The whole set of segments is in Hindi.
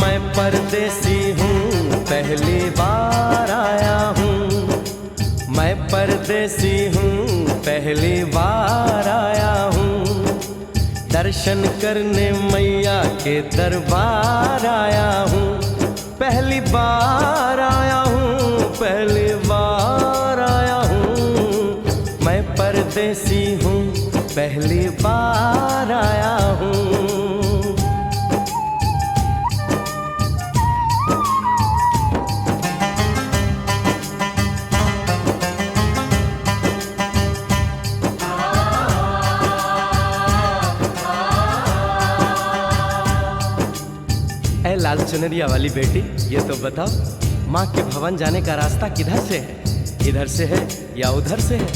मैं परदेसी हूँ, पहली बार आया हूँ। मैं परदेसी हूँ, पहली बार आया हूँ। दर्शन करने मैया के दरबार आया हूँ। पहली बार आया हूँ, पहली बार आया हूँ। मैं परदेसी हूँ, पहली बार आया हूँ। ऐ लाल चुनरिया वाली बेटी, ये तो बताओ, माँ के भवन जाने का रास्ता किधर से है? इधर से है या उधर से है?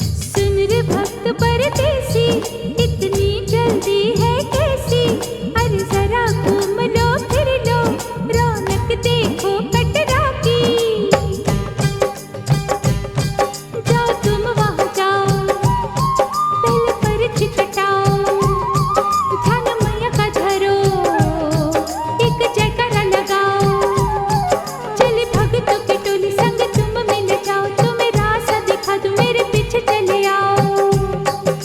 सुन रे भक्त परदेसी, इतनी जल्दी है कैसी? अरे जरा घूम लो फिर लो, रौनक देखो कटरा की। जाओ तुम वहाँ जाओ, पहले पर्च कटाओ, ध्यान मैया का धरो, एक जयकारा लगाओ। चले भक्तों की टोली संग तुम मिल जाओ, तुम्हें रास्ता दिखा दूं, मेरे पीछे चले आओ।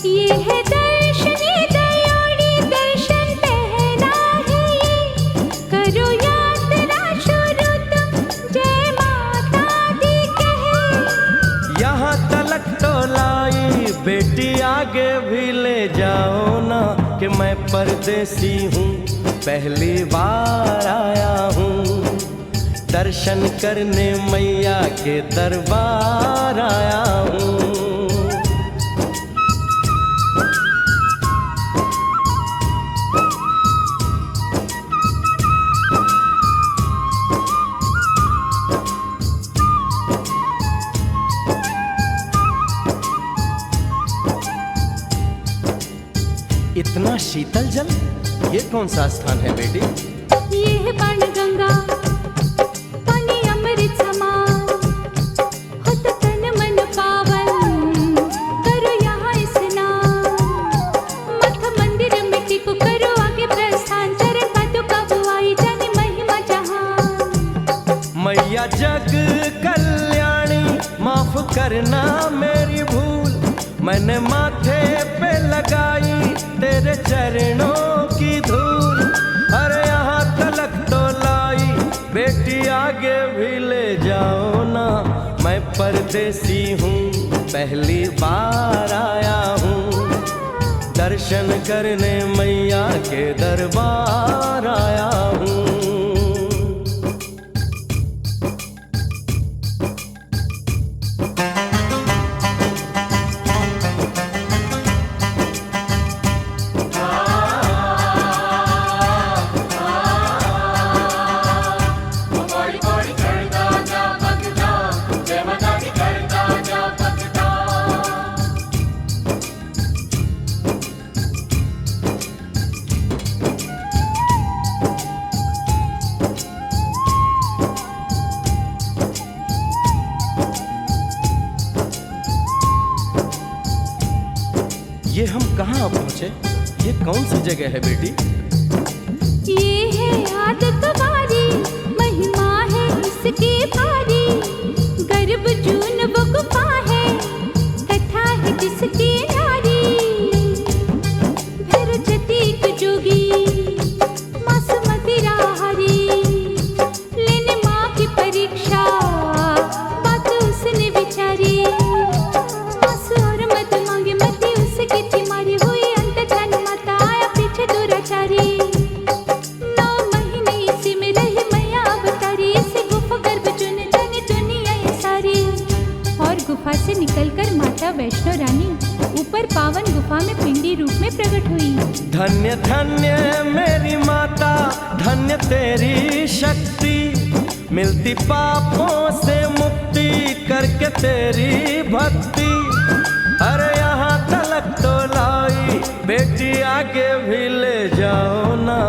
ये है दर्शन दयोड़ी दर्शन पहला है ये, करो यात्रा शुरू तुम, जय माता दी कहे। यहाँ तलक तो लाई बेटी, आगे भी ले जाओ ना, कि मैं परदेसी हूँ, पहली बार आया हूँ। दर्शन करने मैया के दरबार आया हूँ। इतना शीतल जल, ये कौन सा स्थान है बेटी? ये है बाणगंगा, पानी अमृत समान, होत तन मन पावन, करो यहाँ स्नान। मठ मंदिर मिट्टी को करो आगे प्रस्थान, चरण पादुका बुआई जाने महिमा जहान। मैया जग कल्याणी, माफ करना मेरी भूल, मैंने माथे पे लगाई तेरे चरणों की धूल। अरे यहाँ तलक तो लाई बेटी, आगे भी ले जाओ ना, मैं परदेसी हूँ, पहली बार आया हूँ। दर्शन करने मैया के दरबार आया हूँ। ये हम कहाँ पहुँचे? ये कौन सी जगह है बेटी? ये है आदत वारी, महिमा है इसकी भारी, गर्भ जून वो गुफा है, कथा है जिसकी नारी। भैरव जतीक जोगी, मासूमती राहरी, लेने माँ की परीक्षा, बात उसने विचारी। आंसू और मत मांगे, मती उसकी थी मारी, हुई अंत जान माता, आया पीछे दुराचारी। 9 महीने इसी में रही मैया अवतारी, इसी गुफा गर्भ चुन जाने दुनिया ये सारी। और गुफा से निकलकर माता वैष्णो रानी ऊपर पावन गुफा में पिंडी रूप में प्रकट हुई। धन्य धन्य मेरी माता, धन्य तेरी शक्ति, मिलती पापों से मुक्ति करके तेरी भक्ति। अरे यहाँ तलक तो लाई बेटी, आगे भी ले जाओ ना,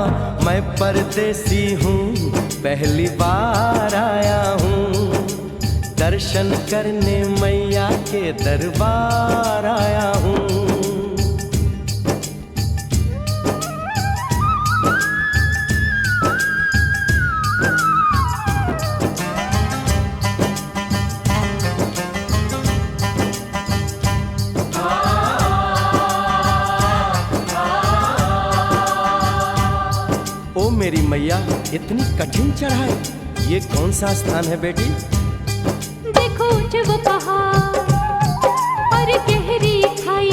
मैं परदेसी हूँ, पहली बार आया हूँ। दर्शन करने मैया के दरबार आया हूँ। ओ मेरी मैया, इतनी कठिन चढ़ाई, ये कौन सा स्थान है बेटी? देखो ऊंचे वो पहाड़ और गहरी खाई,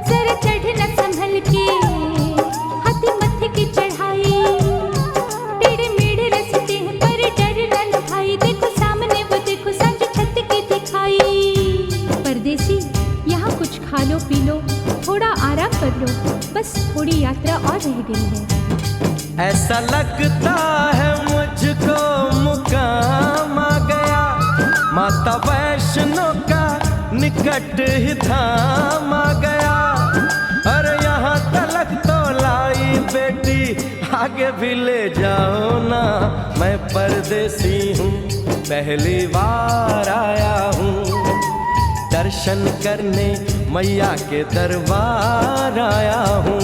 जरा चढ़ना संभल के, हाथी मत्थे की चढ़ाई, टेढ़े मेढ़े रास्ते हैं पर डरना न भाई, देखो सामने वो देखो सांझ छत की दिखाई। परदेसी यहाँ कुछ खा लो पी लो, थोड़ा आराम कर लो, बस थोड़ी यात्रा और रह गई है। ऐसा लगता है मुझको मुकाम आ गया, माता वैष्णो का निकट ही धाम आ गया। अरे यहाँ तलक तो लाई बेटी, आगे भी ले जाओ ना, मैं परदेसी हूँ, पहली बार आया हूँ। दर्शन करने मैया के दरबार आया हूँ।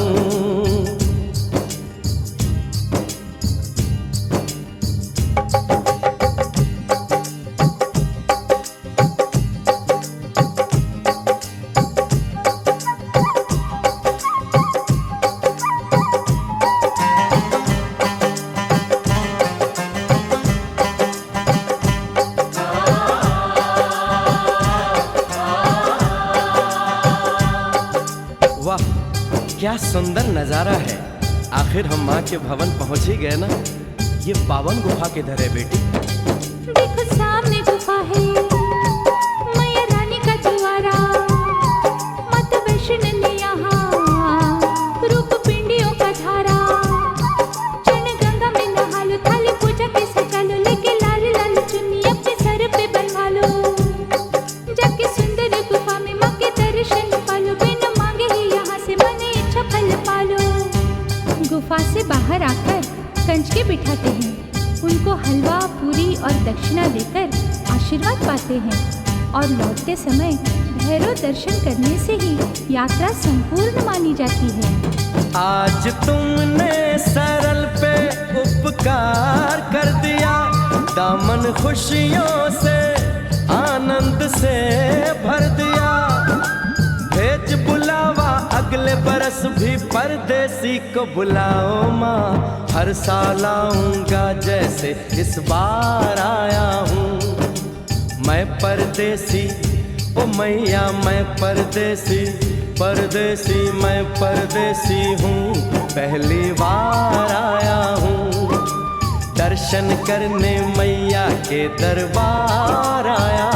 वाह, क्या सुंदर नजारा है। आखिर हम माँ के भवन पहुंच ही गए ना। ये पावन गुफा किधर है बेटी? देखो सामने गुफा है, मैया रानी का द्वारा, माता वैष्णो ने यहाँ रूप पिंडियों का धारा। चरण गंगा में नहा लो, थाली पूजा के सजा लो, लेके लाल लाल चुन्नी अपने सर पे बनवा लो, जाके सुंदर गुफा में माँ के दर्शन पालो, बिना मांगे ही यहाँ से मन इच्छा फल पालो। गुफा से बाहर आकर कंचके बिठाते हैं, उनको हलवा पूरी और दक्षिणा देकर आशीर्वाद पाते हैं, और लौटते समय भैरव दर्शन करने से ही यात्रा संपूर्ण मानी जाती है। आज तुमने सरल पे उपकार कर दिया, दामन खुशियों से आनंद से भर दिया। भेज बुलावा अगले बरस भी परदेसी को बुलाओ माँ, हर साल आऊंगा जैसे इस बार आया हूँ। मैं परदेसी, ओ मैया मैं परदेसी, परदेसी मैं परदेसी हूँ, पहली बार आया हूँ। दर्शन करने मैया के दरबार आया